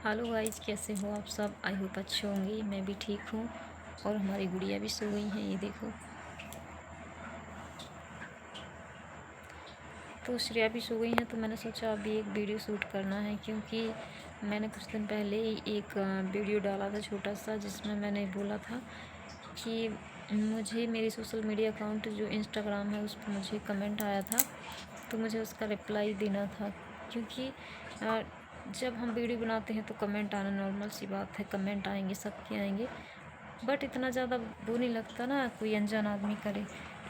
Hello guys, कैसे हो आप सब। आई होप अच्छे होंगे। मैं भी ठीक हूँ और हमारी गुड़िया भी सो गई हैं। ये देखो, तो श्रेया भी सो गई हैं। तो मैंने सोचा अभी एक वीडियो शूट करना है, क्योंकि मैंने कुछ दिन पहले ही एक वीडियो डाला था छोटा सा, जिसमें मैंने बोला था कि मुझे मेरी सोशल मीडिया अकाउंट जो इंस्टाग्राम है उस पर मुझे कमेंट आया था, तो मुझे उसका रिप्लाई देना था। क्योंकि जब हम वीडियो बनाते हैं तो कमेंट आना नॉर्मल सी बात है, कमेंट आएंगे, सबके आएंगे। बट इतना ज़्यादा वो नहीं लगता ना, कोई अनजान आदमी करे।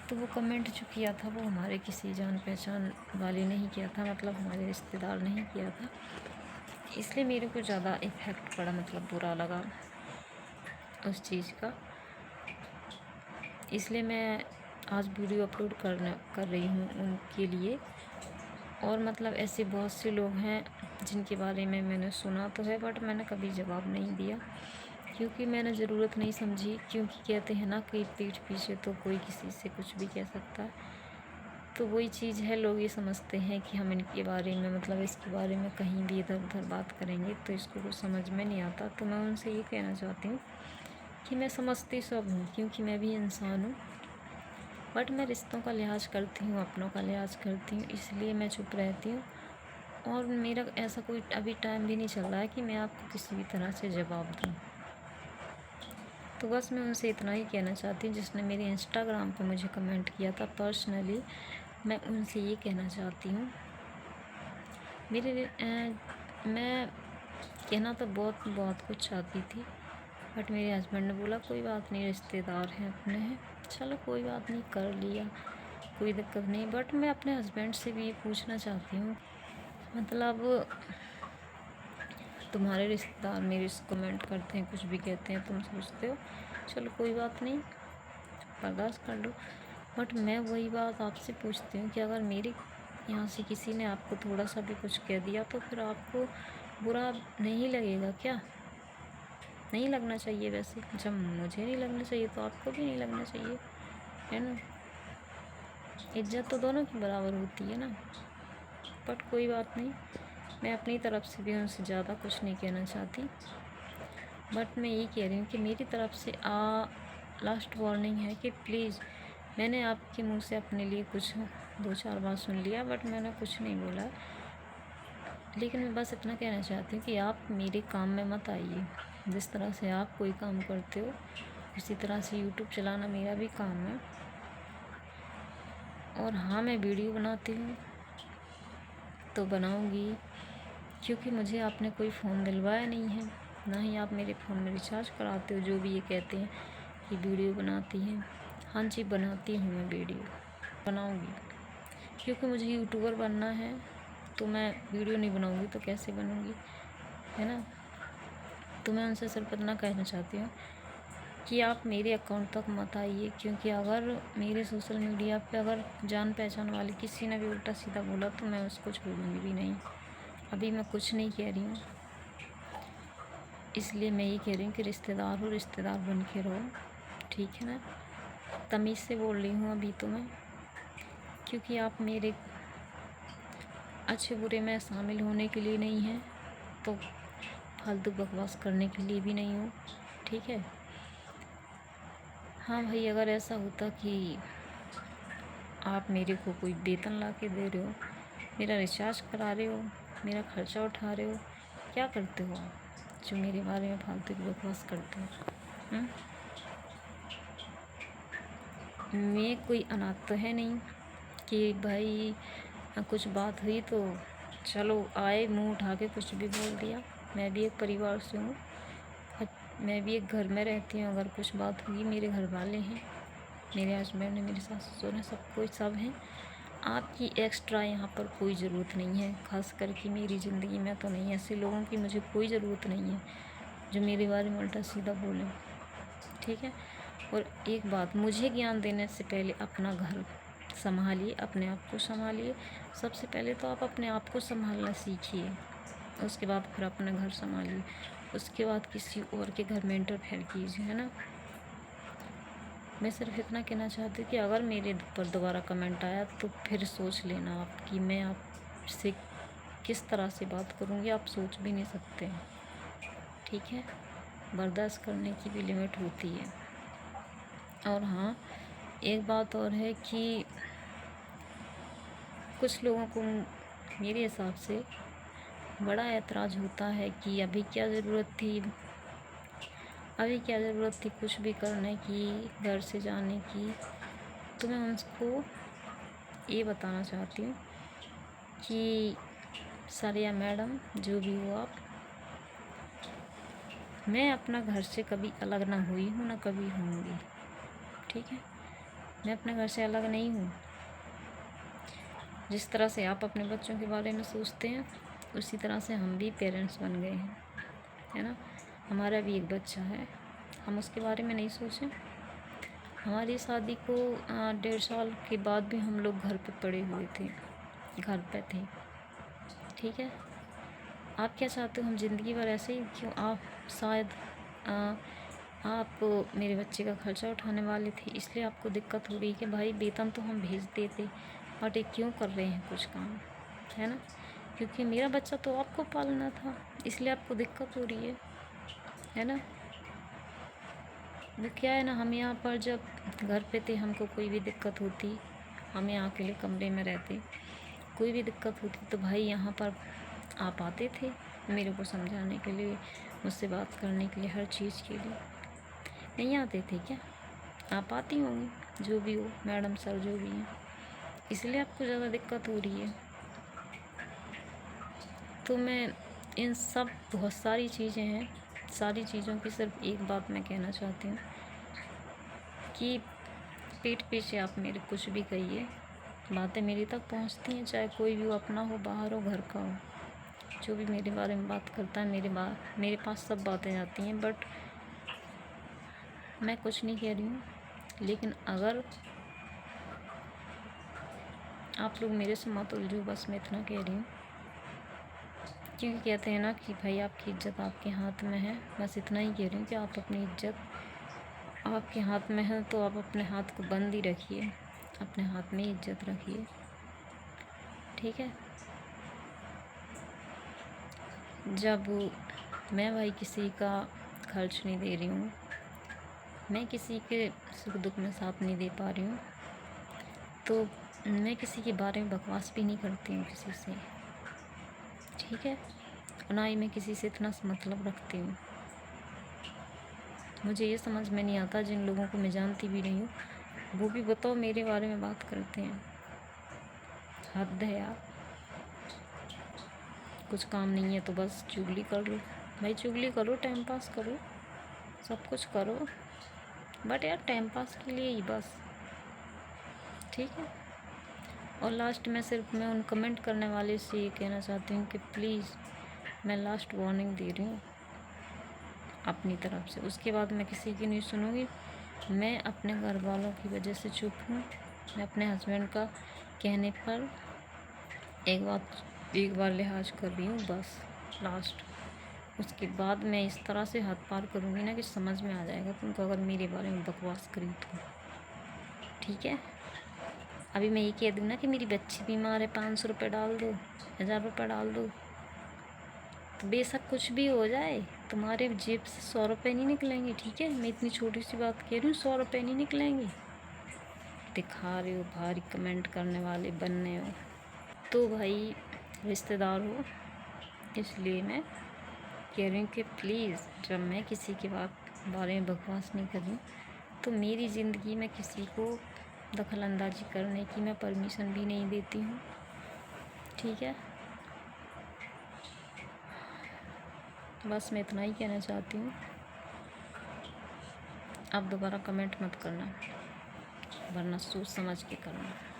तो वो कमेंट जो किया था वो हमारे किसी जान पहचान वाले नहीं किया था, मतलब हमारे रिश्तेदार नहीं किया था। इसलिए मेरे को ज़्यादा इफ़ेक्ट पड़ा, मतलब बुरा लगा उस चीज़ का। इसलिए मैं आज वीडियो अपलोड कर रही हूँ उनके लिए। और मतलब ऐसे बहुत से लोग हैं जिनके बारे में मैंने सुना तो है, बट मैंने कभी जवाब नहीं दिया, क्योंकि मैंने ज़रूरत नहीं समझी। क्योंकि कहते हैं ना कि पीठ पीछे तो कोई किसी से कुछ भी कह सकता है। तो वही चीज़ है, लोग ये समझते हैं कि हम इनके बारे में, मतलब इसके बारे में कहीं भी इधर उधर बात करेंगे तो इसको कुछ समझ में नहीं आता। तो मैं उनसे ये कहना चाहती हूँ कि मैं समझती सब हूँ, क्योंकि मैं भी इंसान हूँ। बट मैं रिश्तों का लिहाज करती हूँ, अपनों का लिहाज करती हूँ, इसलिए मैं चुप रहती हूँ। और मेरा ऐसा कोई अभी टाइम भी नहीं चल रहा है कि मैं आपको किसी भी तरह से जवाब दूँ। तो बस मैं उनसे इतना ही कहना चाहती हूँ, जिसने मेरे इंस्टाग्राम पे मुझे कमेंट किया था पर्सनली। मैं उनसे ये कहना चाहती हूँ, मैं कहना तो बहुत बहुत कुछ चाहती थी, बट मेरे हस्बैंड ने बोला कोई बात नहीं, रिश्तेदार हैं, अपने हैं, चलो कोई बात नहीं, कर लिया, कोई दिक्कत नहीं। बट मैं अपने हस्बैंड से भी ये पूछना चाहती हूँ, मतलब तुम्हारे रिश्तेदार मेरे से कमेंट करते हैं, कुछ भी कहते हैं, तुम सोचते हो चलो कोई बात नहीं, बर्दाश्त कर लो। बट मैं वही बात आपसे पूछती हूँ कि अगर मेरे यहाँ से किसी ने आपको थोड़ा सा भी कुछ कह दिया तो फिर आपको बुरा नहीं लगेगा क्या? नहीं लगना चाहिए। वैसे जब मुझे नहीं लगना चाहिए तो आपको भी नहीं लगना चाहिए, है ना। इज्जत तो दोनों की बराबर होती है ना। बट कोई बात नहीं, मैं अपनी तरफ से भी उनसे ज़्यादा कुछ नहीं कहना चाहती। बट मैं ये कह रही हूँ कि मेरी तरफ से लास्ट वार्निंग है कि प्लीज़, मैंने आपके मुंह से अपने लिए कुछ 2-4 बार सुन लिया, बट मैंने कुछ नहीं बोला। लेकिन मैं बस इतना कहना चाहती हूँ कि आप मेरे काम में मत आइए। जिस तरह से आप कोई काम करते हो उसी तरह से यूट्यूब चलाना मेरा भी काम है। और हाँ, मैं वीडियो बनाती हूँ तो बनाऊँगी, क्योंकि मुझे आपने कोई फ़ोन दिलवाया नहीं है, ना ही आप मेरे फ़ोन में रिचार्ज कराते हो। जो भी ये कहते हैं कि वीडियो बनाती हैं, हाँ जी बनाती हूँ, मैं वीडियो बनाऊँगी, क्योंकि मुझे यूट्यूबर बनना है। तो मैं वीडियो नहीं बनाऊँगी तो कैसे बनूँगी, है ना। तो मैं उनसे सिर्फ इतना कहना चाहती हूँ कि आप मेरे अकाउंट तक मत आइए, क्योंकि अगर मेरे सोशल मीडिया पे अगर जान पहचान वाले किसी ने भी उल्टा सीधा बोला तो मैं उसको छोड़ूंगी भी नहीं। अभी मैं कुछ नहीं कह रही हूँ, इसलिए मैं ये कह रही हूँ कि रिश्तेदार हो, रिश्तेदार बन के रहो, ठीक है ना। तमीज़ से बोल रही हूँ अभी तो मैं, क्योंकि आप मेरे अच्छे बुरे में शामिल होने के लिए नहीं हैं, तो फालतू बकवास करने के लिए भी नहीं हो, ठीक है। हाँ भाई, अगर ऐसा होता कि आप मेरे को कोई वेतन ला के दे रहे हो, मेरा रिचार्ज करा रहे हो, मेरा खर्चा उठा रहे हो, क्या करते हो आप जो मेरे बारे में फालतू की बकवास करते हो? मैं कोई अनाथ तो है नहीं कि भाई कुछ बात हुई तो चलो आए मुंह उठा के कुछ भी बोल दिया। मैं भी एक परिवार से हूँ, मैं भी एक घर में रहती हूँ। अगर कुछ बात हुई, मेरे घर वाले हैं, मेरे हस्बैंड है, मेरे सास ससुर हैं, सब कोई सब हैं। आपकी एक्स्ट्रा यहाँ पर कोई ज़रूरत नहीं है, ख़ास करके मेरी ज़िंदगी में तो नहीं। ऐसे लोगों की मुझे कोई ज़रूरत नहीं है जो मेरे बारे में उल्टा सीधा बोलें, ठीक है। और एक बात, मुझे ज्ञान देने से पहले अपना घर संभालिए, अपने आप को संभालिए। सबसे पहले तो आप अपने आप को संभालना सीखिए, उसके बाद फिर अपना घर संभालिए, उसके बाद किसी और के घर में इंटरफेयर कीजिए, है ना। मैं सिर्फ इतना कहना चाहती हूँ कि अगर मेरे पर दोबारा कमेंट आया तो फिर सोच लेना आप कि मैं आपसे किस तरह से बात करूँगी, आप सोच भी नहीं सकते हैं। ठीक है, बर्दाश्त करने की भी लिमिट होती है। और हाँ, एक बात और है कि कुछ लोगों को मेरे हिसाब से बड़ा ऐतराज़ होता है कि अभी क्या ज़रूरत थी कुछ भी करने की, घर से जाने की। तो मैं उनको ये बताना चाहती हूँ कि सर या मैडम जो भी हो आप, मैं अपना घर से कभी अलग ना हुई हूँ, ना कभी होंगी। ठीक है, मैं अपने घर से अलग नहीं हूँ। जिस तरह से आप अपने बच्चों के बारे में सोचते हैं, उसी तरह से हम भी पेरेंट्स बन गए हैं, है ना। हमारा भी एक बच्चा है, हम उसके बारे में नहीं सोचें। हमारी शादी को 1.5 साल के बाद भी हम लोग घर पे पड़े हुए थे, घर पे थे। ठीक है, आप क्या चाहते हो, हम ज़िंदगी भर ऐसे ही क्यों? आप शायद आप मेरे बच्चे का खर्चा उठाने वाले थे, इसलिए आपको दिक्कत हो रही है कि भाई वेतन तो हम भेज देते, बट ये क्यों कर रहे हैं कुछ काम, है ना। क्योंकि मेरा बच्चा तो आपको पालना था, इसलिए आपको दिक्कत हो रही है ना। वो क्या है ना, हम यहाँ पर जब घर पे थे, हमको कोई भी दिक्कत होती, हम यहाँ अकेले कमरे में रहते, कोई भी दिक्कत होती तो भाई यहाँ पर आप आते थे मेरे को समझाने के लिए, मुझसे बात करने के लिए, हर चीज़ के लिए। नहीं आते थे क्या? आप आती होंगी, जो भी हो, मैडम सर जो भी हैं, इसलिए आपको ज़्यादा दिक्कत हो रही है। तो मैं इन सब बहुत सारी चीज़ें हैं, सारी चीज़ों की सिर्फ एक बात मैं कहना चाहती हूँ कि पीठ पीछे आप मेरे कुछ भी कहिए, बातें मेरी तक पहुँचती हैं, चाहे कोई भी हो, अपना हो, बाहर हो, घर का हो, जो भी मेरे बारे में बात करता है, मेरे पास सब बातें जाती हैं। बट मैं कुछ नहीं कह रही हूँ, लेकिन अगर आप लोग मेरे से मत उलझो, बस मैं इतना कह रही हूँ। क्योंकि कहते हैं ना कि भाई आपकी इज्जत आपके हाथ में है, बस इतना ही कह रही हूँ कि आप अपनी इज्जत आपके हाथ में है, तो आप अपने हाथ को बंद ही रखिए, अपने हाथ में इज्जत रखिए। ठीक है, जब मैं भाई किसी का खर्च नहीं दे रही हूँ, मैं किसी के सुख दुख में साथ नहीं दे पा रही हूँ, तो मैं किसी के बारे में बकवास भी नहीं करती हूँ किसी से। ठीक है, ना ही मैं किसी से इतना मतलब रखती हूँ। मुझे ये समझ में नहीं आता, जिन लोगों को मैं जानती भी नहीं हूँ, वो भी बताओ मेरे बारे में बात करते हैं। हद है यार, कुछ काम नहीं है तो बस चुगली कर लो। भाई चुगली करो, टाइम पास करो, सब कुछ करो, बट यार टाइम पास के लिए ही बस। ठीक है, और लास्ट में सिर्फ मैं उन कमेंट करने वाले से ये कहना चाहती हूँ कि प्लीज़, मैं लास्ट वार्निंग दे रही हूँ अपनी तरफ से, उसके बाद मैं किसी की नहीं सुनूँगी। मैं अपने घर वालों की वजह से चुप हूँ, मैं अपने हस्बैंड का कहने पर एक बार लिहाज कर रही हूँ, बस लास्ट। उसके बाद मैं इस तरह से हाथ पार करूँगी ना कि समझ में आ जाएगा तुमको, अगर मेरे बारे में बकवास करी तो। ठीक है, अभी मैं ये कह दूँ ना कि मेरी बच्ची बीमार है, 500 रुपये डाल दो, 1000 रुपये डाल दो, तो बेशक कुछ भी हो जाए, तुम्हारे जेब से 100 रुपये नहीं निकलेंगे। ठीक है, मैं इतनी छोटी सी बात कह रही हूँ, 100 रुपये नहीं निकलेंगे। दिखा रहे हो भारी, कमेंट करने वाले बनने हो तो भाई रिश्तेदार हो, इसलिए मैं कह रही हूँ कि प्लीज़, जब मैं किसी के बारे में बकवास नहीं कर रही हूँ, तो मेरी ज़िंदगी में किसी को दखल अंदाजी करने की मैं परमिशन भी नहीं देती हूँ। ठीक है, बस मैं इतना ही कहना चाहती हूँ। आप दोबारा कमेंट मत करना, वरना सोच समझ के करना।